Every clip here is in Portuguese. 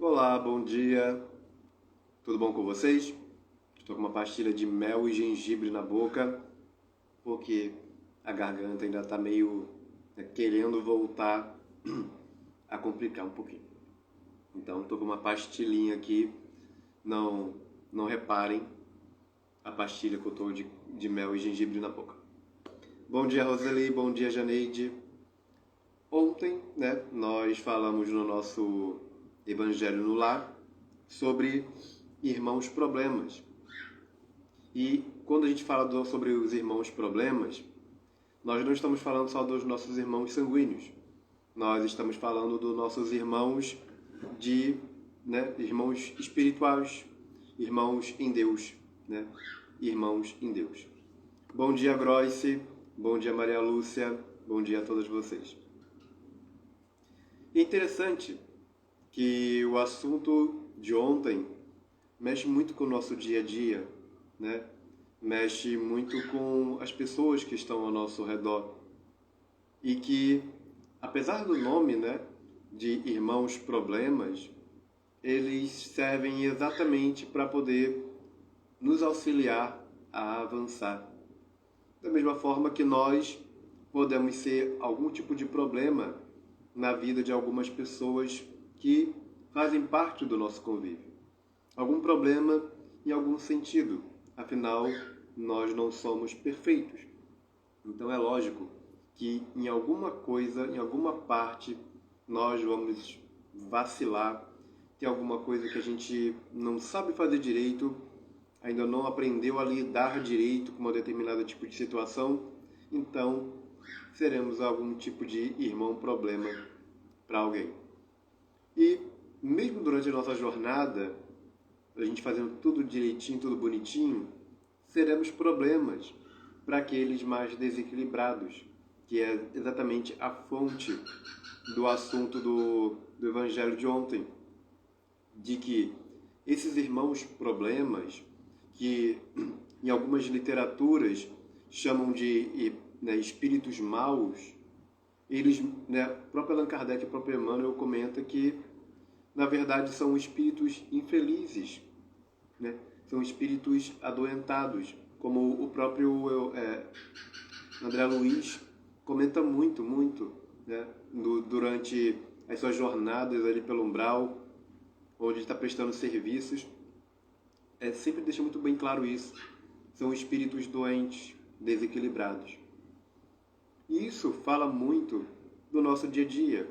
Olá, bom dia. Tudo bom com vocês? Estou com uma pastilha de mel e gengibre na boca, porque a garganta ainda está meio querendo voltar a complicar um pouquinho. Então, estou com uma pastilhinha aqui. Não, não reparem a pastilha que eu estou de mel e gengibre na boca. Bom dia, Roseli. Bom dia, Janeide. Ontem, nós falamos no nosso Evangelho no Lar sobre irmãos problemas. E quando a gente fala sobre os irmãos problemas, nós não estamos falando só dos nossos irmãos sanguíneos. Nós estamos falando dos nossos irmãos irmãos espirituais, irmãos em Deus, Irmãos em Deus. Bom dia, Groyce. Bom dia, Maria Lúcia. Bom dia a todos vocês. É interessante que o assunto de ontem mexe muito com o nosso dia a dia, Mexe muito com as pessoas que estão ao nosso redor. E que, apesar do nome, de irmãos problemas, eles servem exatamente para poder nos auxiliar a avançar. Da mesma forma que nós podemos ser algum tipo de problema na vida de algumas pessoas que fazem parte do nosso convívio. Algum problema em algum sentido. Afinal, nós não somos perfeitos. Então é lógico que em alguma coisa, em alguma parte, nós vamos vacilar. Tem alguma coisa que a gente não sabe fazer direito, ainda não aprendeu a lidar direito com uma determinada tipo de situação. Então, seremos algum tipo de irmão problema para alguém. E mesmo durante a nossa jornada, a gente fazendo tudo direitinho, tudo bonitinho, seremos problemas para aqueles mais desequilibrados, que é exatamente a fonte do assunto do Evangelho de ontem, de que esses irmãos problemas, que em algumas literaturas chamam de espíritos maus, eles, próprio Allan Kardec e o próprio Emmanuel comenta que, na verdade, são espíritos infelizes, São espíritos adoentados, como o próprio André Luiz comenta muito, durante as suas jornadas ali pelo umbral, onde está prestando serviços. Sempre deixa muito bem claro isso. São espíritos doentes, desequilibrados. E isso fala muito do nosso dia a dia,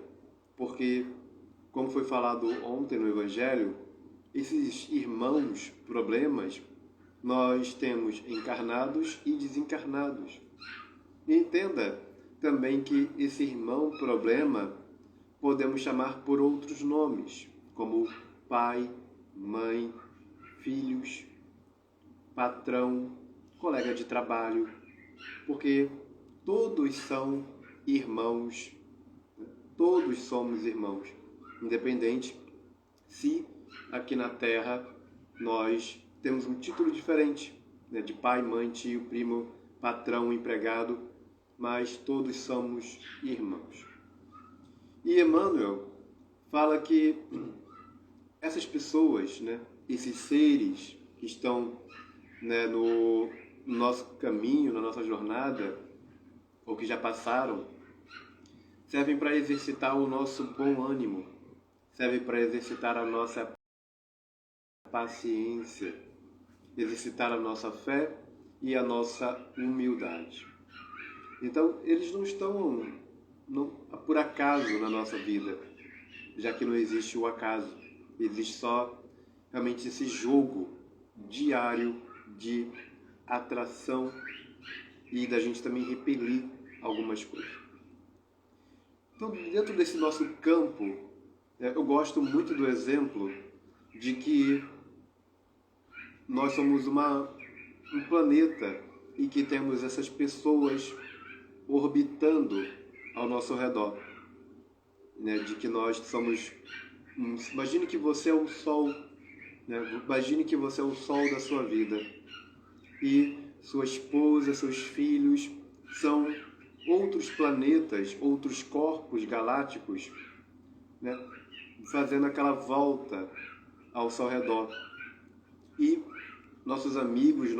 porque, como foi falado ontem no Evangelho, esses irmãos problemas, nós temos encarnados e desencarnados. E entenda também que esse irmão problema podemos chamar por outros nomes, como pai, mãe, filhos, patrão, colega de trabalho, porque todos são irmãos, todos somos irmãos, independente se aqui na Terra nós temos um título diferente, de pai, mãe, tio, primo, patrão, empregado, mas todos somos irmãos. E Emmanuel fala que essas pessoas, esses seres que estão no nosso caminho, na nossa jornada, ou que já passaram, servem para exercitar o nosso bom ânimo, servem para exercitar a nossa paciência, exercitar a nossa fé e a nossa humildade. Então, eles não estão por acaso na nossa vida, já que não existe o acaso. Existe só realmente esse jogo diário de atração e da gente também repelir algumas coisas. Então, dentro desse nosso campo, eu gosto muito do exemplo de que nós somos um planeta e que temos essas pessoas orbitando ao nosso redor. De que nós somos... Imagine que você é o Sol. Imagine que você é o Sol da sua vida. E sua esposa, seus filhos são outros planetas, outros corpos galácticos né? Fazendo aquela volta ao seu redor. E nossos amigos,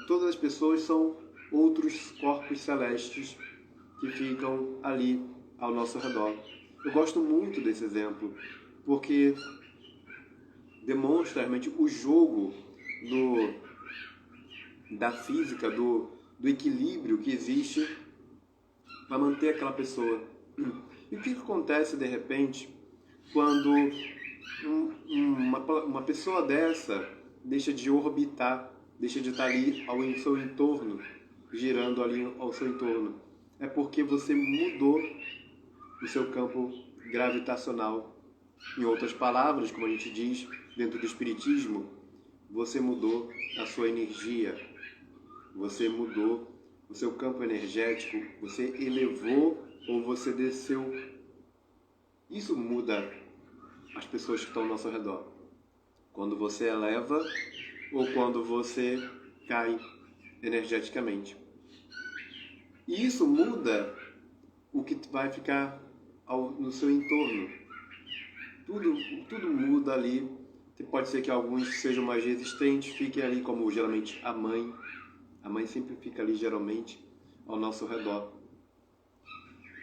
todas as pessoas são outros corpos celestes que ficam ali ao nosso redor. Eu gosto muito desse exemplo, porque demonstra realmente o jogo da física, do equilíbrio que existe para manter aquela pessoa. E o que acontece, de repente, quando uma pessoa dessa deixa de orbitar, deixa de estar ali ao seu entorno, girando ali ao seu entorno? É porque você mudou o seu campo gravitacional. Em outras palavras, como a gente diz dentro do Espiritismo, você mudou a sua energia, você mudou o seu campo energético, você elevou ou você desceu. Isso muda as pessoas que estão ao nosso redor. Quando você eleva ou quando você cai energeticamente. E isso muda o que vai ficar no seu entorno. Tudo muda ali. Pode ser que alguns sejam mais resistentes, fiquem ali como geralmente a mãe. A mãe sempre fica ali geralmente ao nosso redor.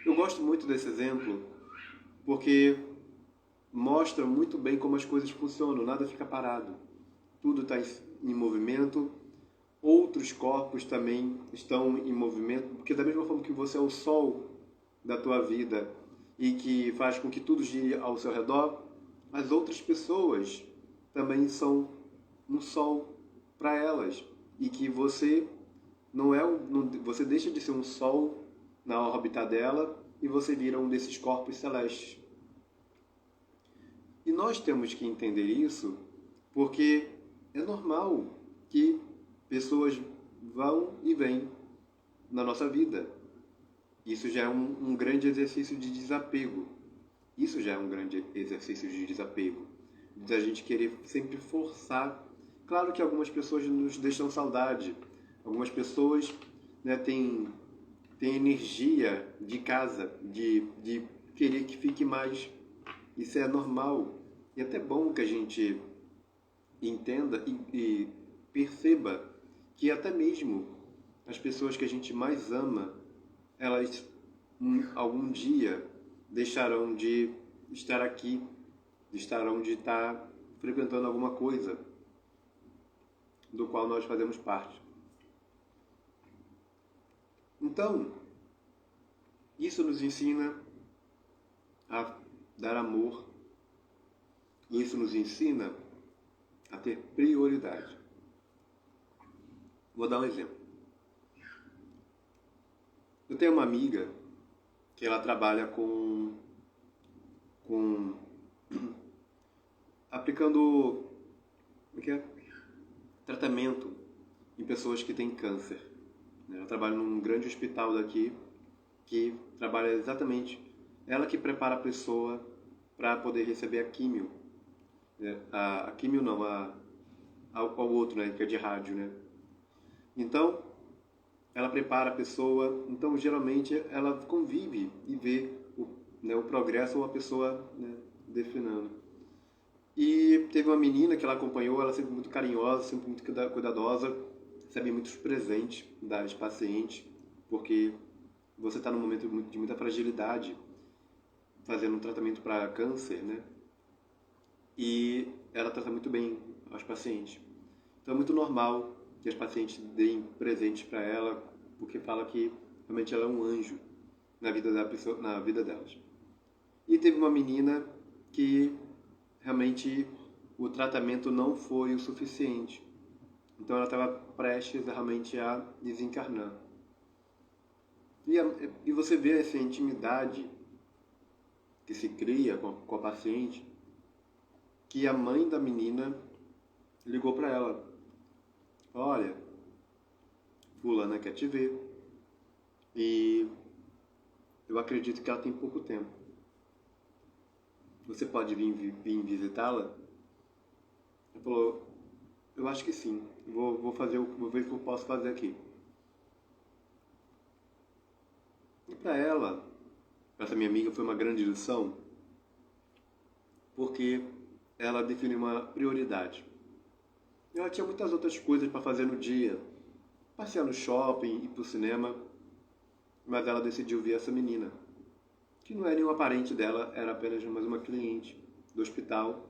Eu gosto muito desse exemplo porque mostra muito bem como as coisas funcionam, nada fica parado. Tudo está em movimento, outros corpos também estão em movimento, porque da mesma forma que você é o sol da tua vida e que faz com que tudo gire ao seu redor, as outras pessoas também são um sol para elas. E que você você deixa de ser um sol na órbita dela e você vira um desses corpos celestes. E nós temos que entender isso porque é normal que pessoas vão e vêm na nossa vida. Isso já é um grande exercício de desapego. Isso já é um grande exercício de desapego. Da gente querer sempre forçar. Claro que algumas pessoas nos deixam saudade. Algumas pessoas, né, têm energia de casa, de querer que fique mais. Isso é normal. E é até bom que a gente entenda e perceba que até mesmo as pessoas que a gente mais ama, elas algum dia deixarão de estar aqui, deixarão de estar frequentando alguma coisa do qual nós fazemos parte. Então, isso nos ensina a dar amor. Isso nos ensina a ter prioridade. Vou dar um exemplo. Eu tenho uma amiga que ela trabalha com aplicando tratamento em pessoas que têm câncer. Ela trabalha num grande hospital daqui que trabalha exatamente ela que prepara a pessoa para poder receber a químio. A químio não, ao outro, né, que é de rádio, né? Então, ela prepara a pessoa, então geralmente ela convive e vê o progresso ou a pessoa, né, definhando. E teve uma menina que ela acompanhou, ela sempre muito carinhosa, sempre muito cuidadosa, recebe muitos presentes das pacientes, porque você está num momento de muita fragilidade, fazendo um tratamento para câncer, né? E ela trata muito bem as pacientes. Então é muito normal que as pacientes deem presentes para ela, porque fala que realmente ela é um anjo na vida da pessoa, na vida delas. E teve uma menina que realmente o tratamento não foi o suficiente. Então ela estava prestes realmente a desencarnar. E você vê essa intimidade que se cria com a paciente, que a mãe da menina ligou para ela. Olha, fulana quer te ver. E eu acredito que ela tem pouco tempo. Você pode vir visitá-la? Ela falou, eu acho que sim. Vou ver o que eu posso fazer aqui. E para ela, essa minha amiga, foi uma grande lição, porque ela definiu uma prioridade. Ela tinha muitas outras coisas para fazer no dia, passear no shopping, ir para o cinema, mas ela decidiu ver essa menina, que não era nenhuma parente dela, era apenas mais uma cliente do hospital.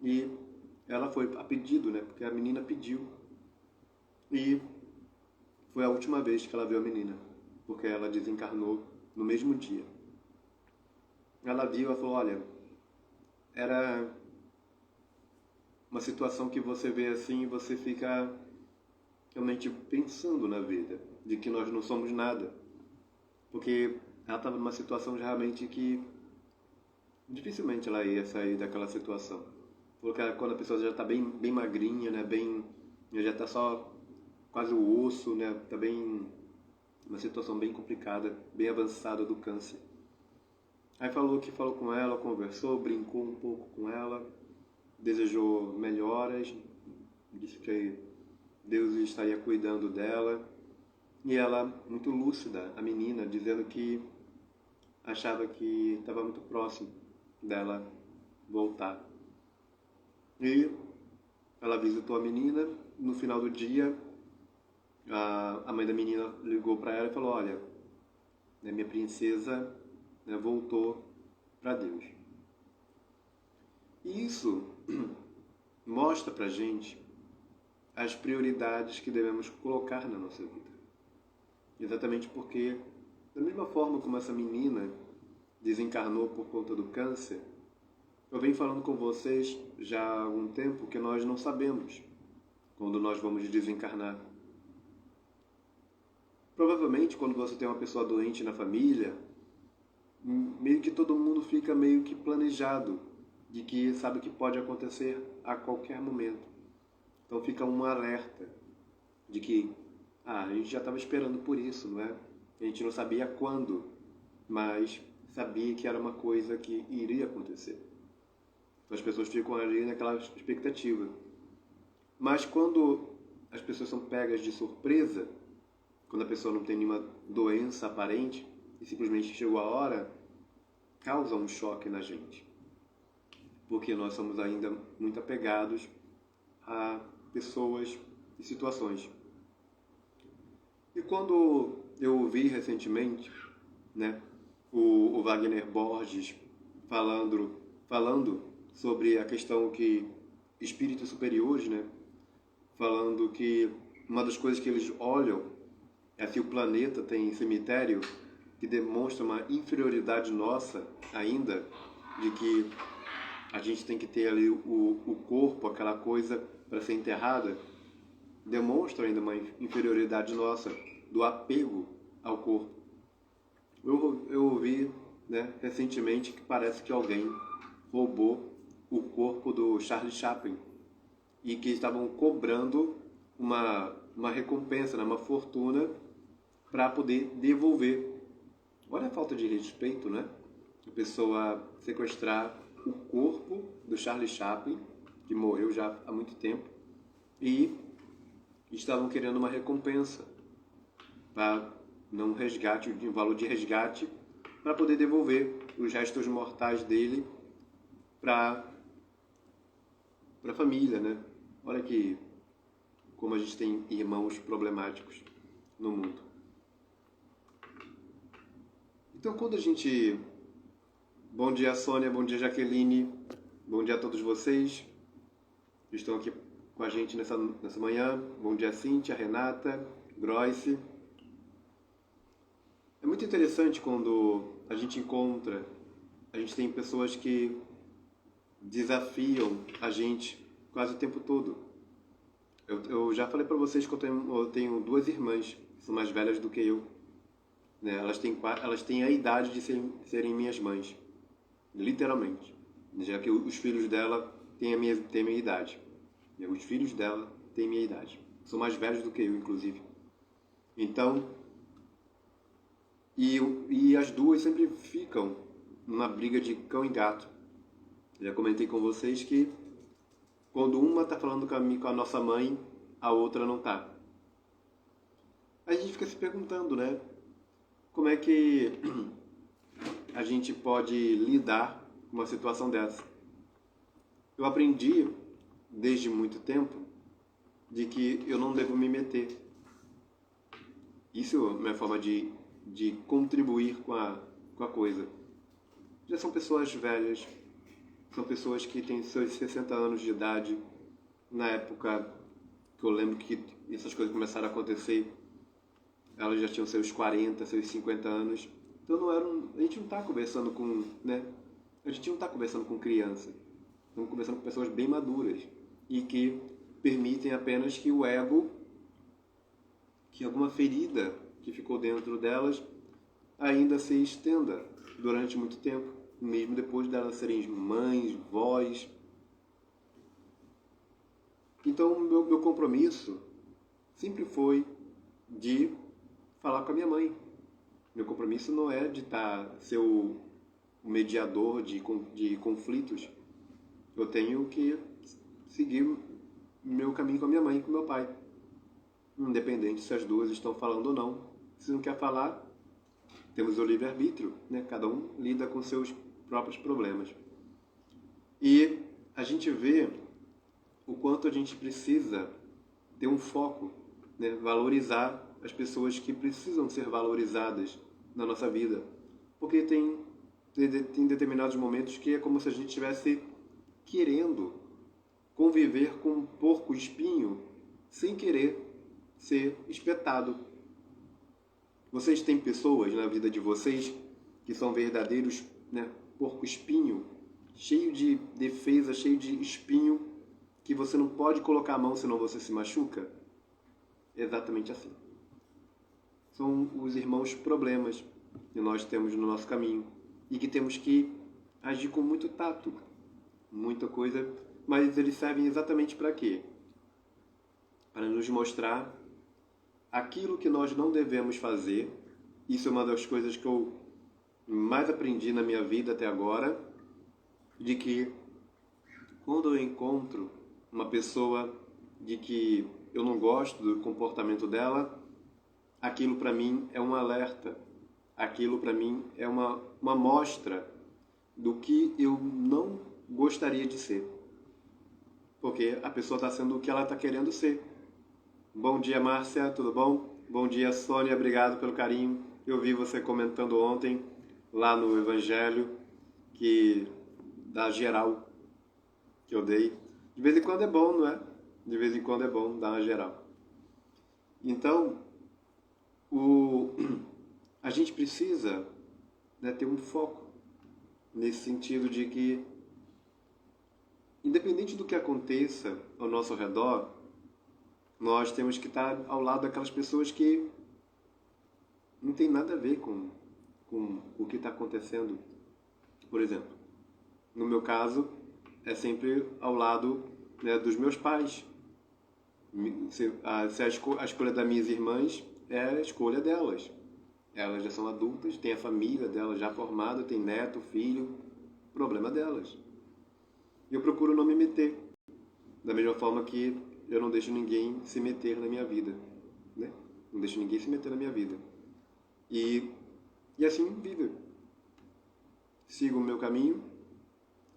E ela foi a pedido, né? Porque a menina pediu. E foi a última vez que ela viu a menina, porque ela desencarnou no mesmo dia. Ela viu e falou, olha, era uma situação que você vê assim e você fica realmente pensando na vida, de que nós não somos nada. Porque ela estava numa situação realmente que dificilmente ela ia sair daquela situação. Porque quando a pessoa já está bem magrinha, né, já está só quase o osso, né, está bem, uma situação bem complicada, bem avançada do câncer. Aí falou com ela, conversou, brincou um pouco com ela, desejou melhoras, disse que Deus estaria cuidando dela. E ela, muito lúcida, a menina, dizendo que achava que estava muito próximo dela voltar. E ela visitou a menina. No final do dia, a mãe da menina ligou para ela e falou, olha, né, minha princesa, né, voltou para Deus. E isso mostra para a gente as prioridades que devemos colocar na nossa vida. Exatamente porque, da mesma forma como essa menina desencarnou por conta do câncer, eu venho falando com vocês já há algum tempo que nós não sabemos quando nós vamos desencarnar. Provavelmente, quando você tem uma pessoa doente na família, meio que todo mundo fica meio que planejado, de que sabe que pode acontecer a qualquer momento. Então fica um alerta de que a gente já estava esperando por isso, não é? A gente não sabia quando, mas sabia que era uma coisa que iria acontecer. Então as pessoas ficam ali naquela expectativa. Mas quando as pessoas são pegas de surpresa, quando a pessoa não tem nenhuma doença aparente e simplesmente chegou a hora, causa um choque na gente. Porque nós somos ainda muito apegados a pessoas e situações. E quando eu ouvi recentemente, né, o Wagner Borges falando sobre a questão que espíritos superiores, né, falando que uma das coisas que eles olham é se o planeta tem cemitério, que demonstra uma inferioridade nossa ainda, de que a gente tem que ter ali o corpo, aquela coisa para ser enterrada, demonstra ainda uma inferioridade nossa do apego ao corpo. Eu ouvi, né, recentemente que parece que alguém roubou o corpo do Charlie Chaplin e que estavam cobrando uma recompensa, né, uma fortuna para poder devolver. Olha a falta de respeito, né? A pessoa sequestrar o corpo do Charlie Chaplin, que morreu já há muito tempo, e estavam querendo uma recompensa para um resgate, um valor de resgate, para poder devolver os restos mortais dele para a família, né? Olha que como a gente tem irmãos problemáticos no mundo. Então, quando a gente... Bom dia, Sônia, bom dia, Jaqueline, bom dia a todos vocês que estão aqui com a gente nessa manhã. Bom dia, Cíntia, Renata, Groyce. É muito interessante quando a gente tem pessoas que desafiam a gente quase o tempo todo. Eu já falei para vocês que eu tenho duas irmãs, que são mais velhas do que eu. Né? Elas têm a idade de serem minhas mães, literalmente. Já que os filhos dela têm a minha idade. Os filhos dela têm a minha idade. São mais velhos do que eu, inclusive. Então, e as duas sempre ficam numa briga de cão e gato. Já comentei com vocês que quando uma está falando com a nossa mãe, a outra não está. Aí a gente fica se perguntando, né? Como é que a gente pode lidar com uma situação dessa? eu aprendi desde muito tempo de que eu não devo me meter. Isso é a minha forma de contribuir com a coisa. Já são pessoas velhas, são pessoas que têm seus 60 anos de idade. Na época que eu lembro que essas coisas começaram a acontecer, elas já tinham seus 40, seus 50 anos. Então não era a gente não está conversando com, né? A gente não está conversando com criança. Estamos conversando com pessoas bem maduras e que permitem apenas que o ego, que alguma ferida que ficou dentro delas ainda se estenda durante muito tempo, mesmo depois delas serem mães, vós. Então, meu compromisso sempre foi de falar com a minha mãe. Meu compromisso não é de ser o mediador de conflitos. Eu tenho que seguir meu caminho com a minha mãe e com meu pai. Independente se as duas estão falando ou não. Se não quer falar, temos o livre-arbítrio, né? Cada um lida com seus próprios problemas. E a gente vê o quanto a gente precisa ter um foco, né? Valorizar as pessoas que precisam ser valorizadas na nossa vida. Porque tem determinados momentos que é como se a gente estivesse querendo conviver com um porco espinho sem querer ser espetado. Vocês têm pessoas na vida de vocês que são verdadeiros, né, porco espinho, cheio de defesa, cheio de espinho, que você não pode colocar a mão senão você se machuca? Exatamente assim. São os irmãos problemas que nós temos no nosso caminho e que temos que agir com muito tato, muita coisa, mas eles servem exatamente para quê? Para nos mostrar aquilo que nós não devemos fazer. Isso é uma das coisas que eu mais aprendi na minha vida até agora, de que quando eu encontro uma pessoa de que eu não gosto do comportamento dela, aquilo para mim é um alerta, aquilo para mim é uma mostra do que eu não gostaria de ser. Porque a pessoa está sendo o que ela está querendo ser. Bom dia, Márcia, tudo bom? Bom dia, Sônia, obrigado pelo carinho. Eu vi você comentando ontem lá no Evangelho da geral que eu dei. De vez em quando é bom, não é? De vez em quando é bom dar uma geral. Então, a gente precisa, né, ter um foco nesse sentido de que, independente do que aconteça ao nosso redor, nós temos que estar ao lado daquelas pessoas que não tem nada a ver com o que está acontecendo. Por exemplo, no meu caso, é sempre ao lado, né, dos meus pais. Se a escolha das minhas irmãs é a escolha delas. Elas já são adultas, têm a família delas já formada, têm neto, filho, problema delas. Eu procuro não me meter, da mesma forma que eu não deixo ninguém se meter na minha vida, né? Não deixo ninguém se meter na minha vida. E assim vivo. Sigo o meu caminho.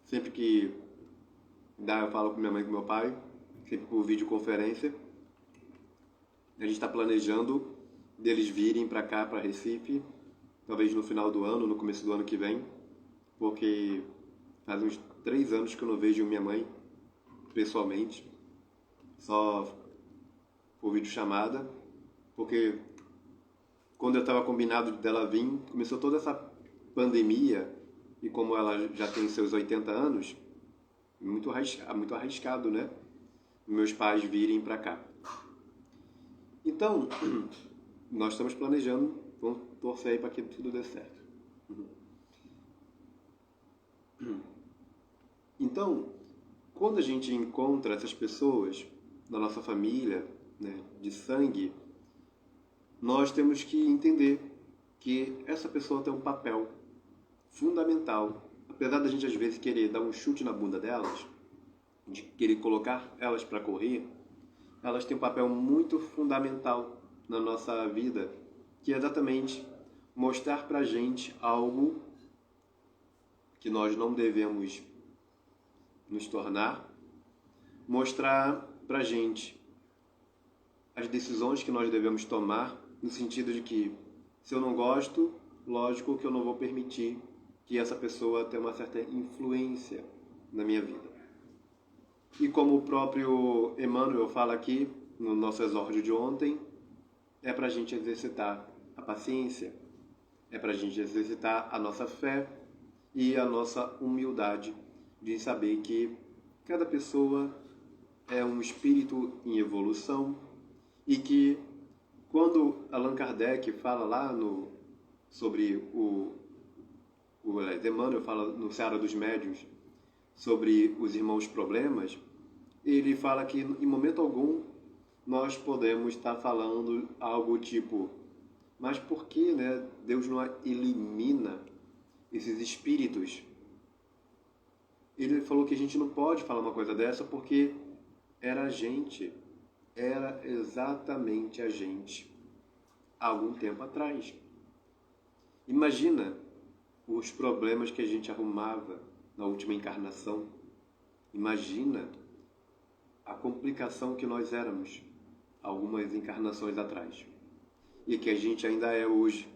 Sempre que dá, eu falo com minha mãe e com meu pai, sempre por videoconferência. A gente está planejando deles virem para cá, para Recife, talvez no final do ano, no começo do ano que vem, porque faz uns 3 anos que eu não vejo minha mãe pessoalmente, só por videochamada, porque quando eu estava combinado dela vir, começou toda essa pandemia, e como ela já tem seus 80 anos, muito arriscado, né? Meus pais virem para cá. Então, nós estamos planejando, vamos torcer aí para que tudo dê certo. Então, quando a gente encontra essas pessoas da nossa família, né, de sangue, nós temos que entender que essa pessoa tem um papel fundamental. Apesar da gente às vezes querer dar um chute na bunda delas, de querer colocar elas para correr, elas têm um papel muito fundamental na nossa vida, que é exatamente mostrar pra gente algo que nós não devemos nos tornar, mostrar pra gente as decisões que nós devemos tomar, no sentido de que, se eu não gosto, lógico que eu não vou permitir que essa pessoa tenha uma certa influência na minha vida. E como o próprio Emmanuel fala aqui, no nosso exórdio de ontem, é para a gente exercitar a paciência, é para a gente exercitar a nossa fé e a nossa humildade de saber que cada pessoa é um espírito em evolução e que, quando Allan Kardec fala lá sobre Emmanuel fala no Seara dos Médiuns sobre os irmãos problemas, ele fala que em momento algum nós podemos estar falando algo tipo, mas por que, né, Deus não elimina esses espíritos? Ele falou que a gente não pode falar uma coisa dessa porque era a gente, era exatamente a gente, há algum tempo atrás. Imagina os problemas que a gente arrumava na última encarnação. Imagina a complicação que nós éramos algumas encarnações atrás. E que a gente ainda é hoje.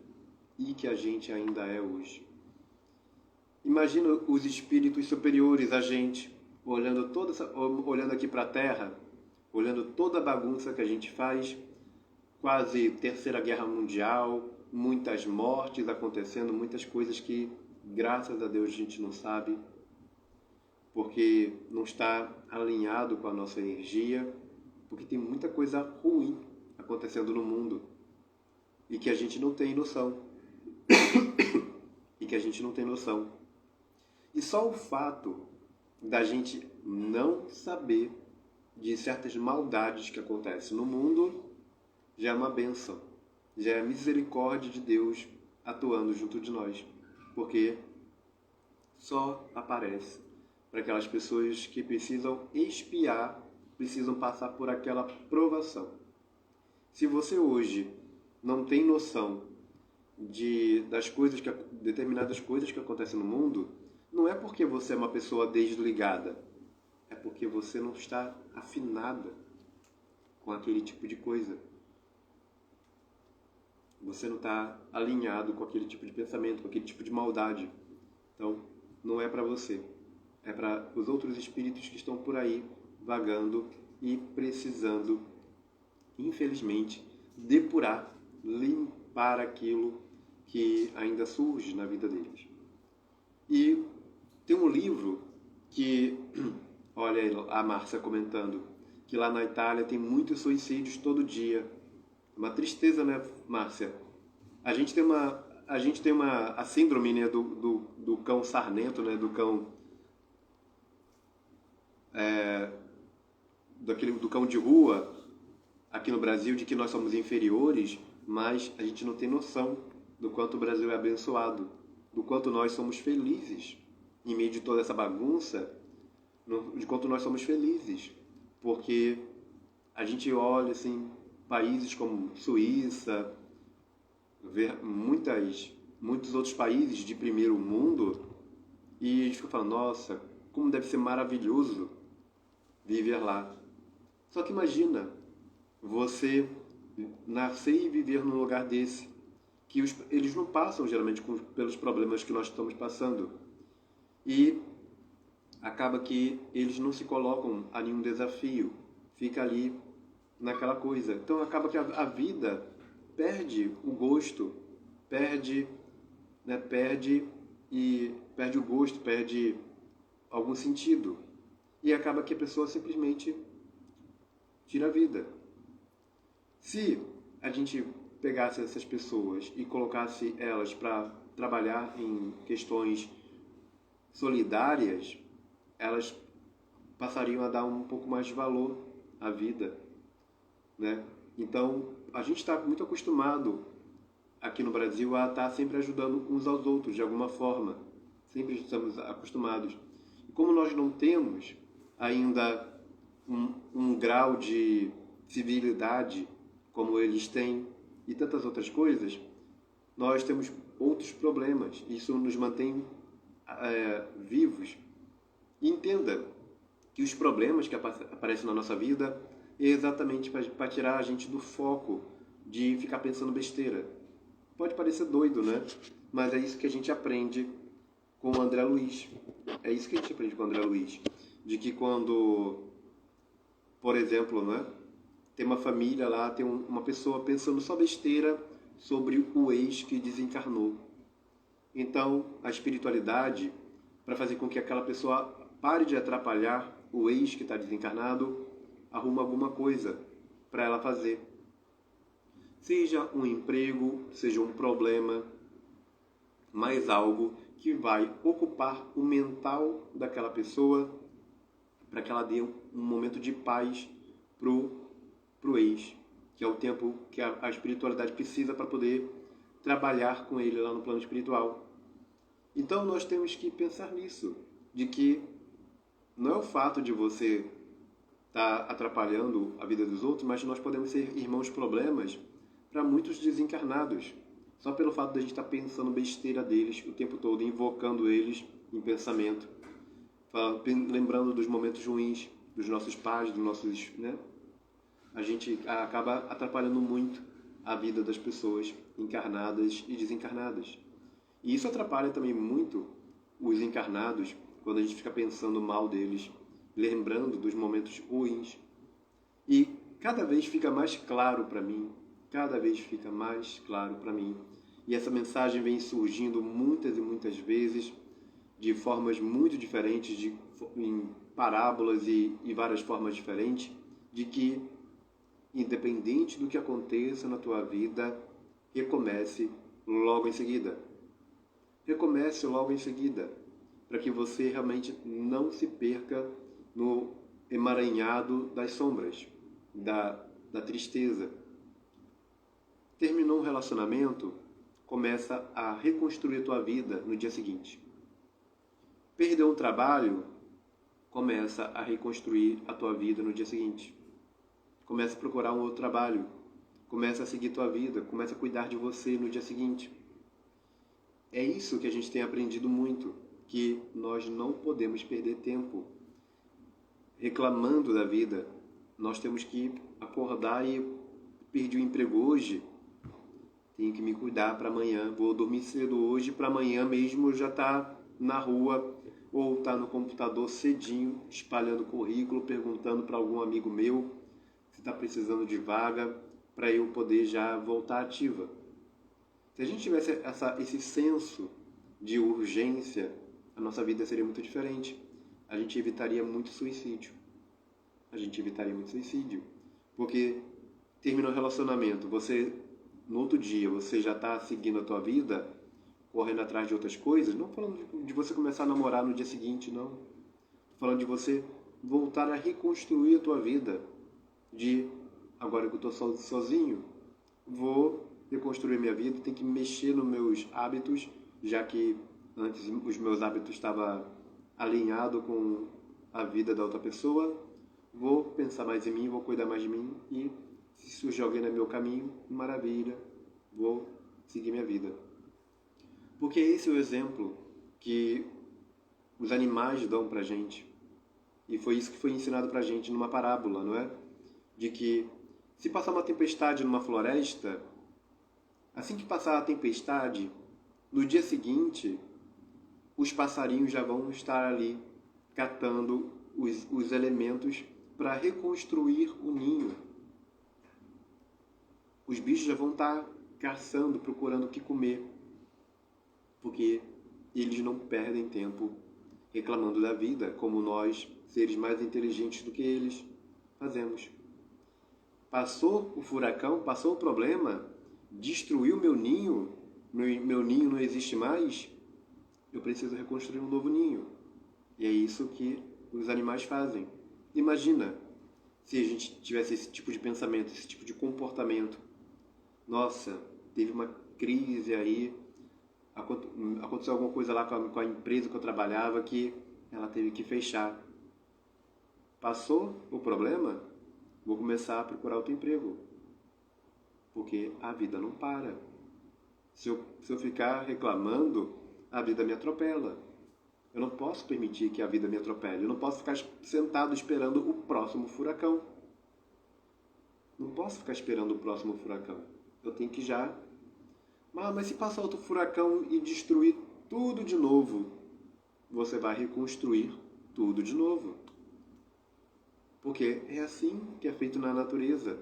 Imagina os espíritos superiores a gente, olhando aqui para a Terra, olhando toda a bagunça que a gente faz, quase Terceira Guerra Mundial, muitas mortes acontecendo, muitas coisas que, graças a Deus, a gente não sabe, porque não está alinhado com a nossa energia, porque tem muita coisa ruim acontecendo no mundo e que a gente não tem noção. E só o fato da gente não saber de certas maldades que acontecem no mundo já é uma bênção, já é a misericórdia de Deus atuando junto de nós, porque só aparece para aquelas pessoas que precisam expiar, precisam passar por aquela provação. Se você hoje não tem noção das coisas determinadas coisas que acontecem no mundo, não é porque você é uma pessoa desligada, é porque você não está afinada com aquele tipo de coisa. Você não está alinhado com aquele tipo de pensamento, com aquele tipo de maldade. Então, não é para você. É para os outros espíritos que estão por aí, vagando e precisando, infelizmente, depurar, limpar aquilo que ainda surge na vida deles. E tem um livro que, olha aí a Márcia comentando, que lá na Itália tem muitos suicídios todo dia. Uma tristeza, né, Márcia? A gente tem a síndrome, né, do cão sarnento, né, do cão do cão de rua aqui no Brasil, de que nós somos inferiores, mas a gente não tem noção do quanto o Brasil é abençoado, do quanto nós somos felizes em meio de toda essa bagunça, de quanto nós somos felizes, porque a gente olha assim países como Suíça, muitos outros países de primeiro mundo, e a gente fica falando, nossa, como deve ser maravilhoso viver lá. Só que imagina você nascer e viver num lugar desse, que eles não passam geralmente pelos problemas que nós estamos passando. E acaba que eles não se colocam a nenhum desafio, fica ali naquela coisa. Então acaba que a vida perde o gosto, perde o gosto, perde algum sentido. E acaba que a pessoa simplesmente tira a vida. Se a gente pegasse essas pessoas e colocasse elas para trabalhar em questões solidárias, elas passariam a dar um pouco mais de valor à vida, né? Então, a gente está muito acostumado aqui no Brasil a estar sempre ajudando uns aos outros, de alguma forma. Sempre estamos acostumados. E como nós não temos ainda um grau de civilidade como eles têm e tantas outras coisas, nós temos outros problemas. Isso nos mantém vivos. E entenda, que os problemas que aparecem na nossa vida é exatamente para tirar a gente do foco de ficar pensando besteira. Pode parecer doido, né? Mas é isso que a gente aprende com o André Luiz. É isso que a gente aprende com o André Luiz. De que quando, por exemplo, né, tem uma família lá, tem uma pessoa pensando só besteira sobre o ex que desencarnou. Então, a espiritualidade, para fazer com que aquela pessoa pare de atrapalhar o ex que está desencarnado, arruma alguma coisa para ela fazer. Seja um emprego, seja um problema, mas algo que vai ocupar o mental daquela pessoa para que ela dê um momento de paz pro ex, que é o tempo que a espiritualidade precisa para poder trabalhar com ele lá no plano espiritual. Então nós temos que pensar nisso, de que não é o fato de você estar atrapalhando a vida dos outros, mas nós podemos ser irmãos problemas para muitos desencarnados, só pelo fato de a gente estar pensando besteira deles o tempo todo, invocando eles em pensamento, lembrando dos momentos ruins dos nossos pais, dos nossos, né? A gente acaba atrapalhando muito a vida das pessoas encarnadas e desencarnadas. E isso atrapalha também muito os encarnados quando a gente fica pensando mal deles, lembrando dos momentos ruins. E cada vez fica mais claro para mim, cada vez fica mais claro para mim. E essa mensagem vem surgindo muitas e muitas vezes, de formas muito diferentes, em parábolas e várias formas diferentes, de que, independente do que aconteça na tua vida, recomece logo em seguida. Recomece logo em seguida, para que você realmente não se perca no emaranhado das sombras, da tristeza. Terminou um relacionamento, começa a reconstruir a tua vida no dia seguinte. Perdeu um trabalho, começa a reconstruir a tua vida no dia seguinte. Começa a procurar um outro trabalho, começa a seguir tua vida, começa a cuidar de você no dia seguinte. É isso que a gente tem aprendido muito, que nós não podemos perder tempo reclamando da vida. Nós temos que acordar e perdi o emprego hoje, tenho que me cuidar para amanhã, vou dormir cedo hoje para amanhã mesmo já estar na rua ou estar no computador cedinho, espalhando currículo, perguntando para algum amigo meu se está precisando de vaga para eu poder já voltar ativa. Se a gente tivesse esse senso de urgência, a nossa vida seria muito diferente. A gente evitaria muito suicídio. Porque termina o relacionamento, no outro dia, você já está seguindo a tua vida, correndo atrás de outras coisas, não falando de você começar a namorar no dia seguinte, não. Tô falando de você voltar a reconstruir a tua vida. Agora que eu estou sozinho, vou reconstruir minha vida, tenho que mexer nos meus hábitos, já que antes os meus hábitos estavam alinhados com a vida da outra pessoa. Vou pensar mais em mim, vou cuidar mais de mim e se surgir alguém no meu caminho, maravilha, vou seguir minha vida. Porque esse é o exemplo que os animais dão pra gente. E foi isso que foi ensinado pra gente numa parábola, não é? De que se passar uma tempestade numa floresta, assim que passar a tempestade, no dia seguinte, os passarinhos já vão estar ali catando os elementos para reconstruir o ninho. Os bichos já vão estar caçando, procurando o que comer, porque eles não perdem tempo reclamando da vida, como nós, seres mais inteligentes do que eles, fazemos. Passou o furacão, passou o problema, destruiu meu ninho não existe mais, eu preciso reconstruir um novo ninho. E é isso que os animais fazem. Imagina se a gente tivesse esse tipo de pensamento, esse tipo de comportamento. Nossa, teve uma crise aí, aconteceu alguma coisa lá com a empresa que eu trabalhava que ela teve que fechar. Passou o problema, vou começar a procurar outro emprego. Porque a vida não para. Se eu ficar reclamando, a vida me atropela. Eu não posso permitir que a vida me atropele. Eu não posso ficar sentado esperando o próximo furacão. Não posso ficar esperando o próximo furacão. Eu tenho que já... Mas se passar outro furacão e destruir tudo de novo, você vai reconstruir tudo de novo. Porque é assim que é feito na natureza.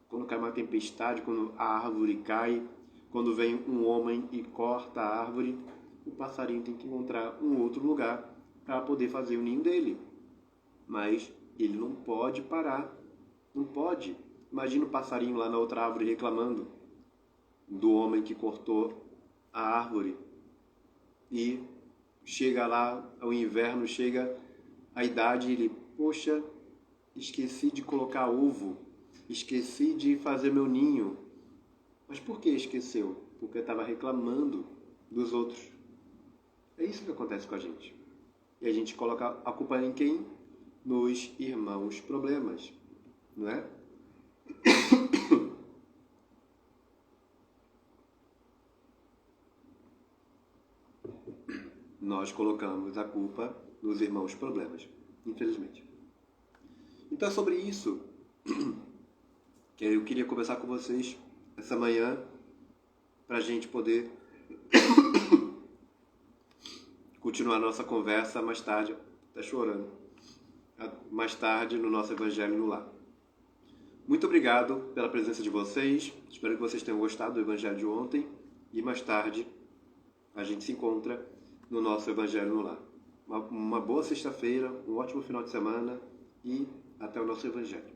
Quando cai uma tempestade, quando a árvore cai, quando vem um homem e corta a árvore, o passarinho tem que encontrar um outro lugar para poder fazer o ninho dele. Mas ele não pode parar. Não pode. Imagina o passarinho lá na outra árvore reclamando do homem que cortou a árvore. E chega lá, o inverno, chega a idade e ele, poxa, esqueci de colocar ovo, esqueci de fazer meu ninho. Mas por que esqueceu? Porque estava reclamando dos outros. É isso que acontece com a gente. E a gente coloca a culpa em quem? Nos irmãos problemas, não é? Nós colocamos a culpa nos irmãos problemas, infelizmente. Então é sobre isso que eu queria conversar com vocês essa manhã, para a gente poder continuar a nossa conversa mais tarde, tá chorando, mais tarde no nosso Evangelho no Lar. Muito obrigado pela presença de vocês, espero que vocês tenham gostado do Evangelho de ontem e mais tarde a gente se encontra no nosso Evangelho no Lar. Uma boa sexta-feira, um ótimo final de semana e até o nosso Evangelho.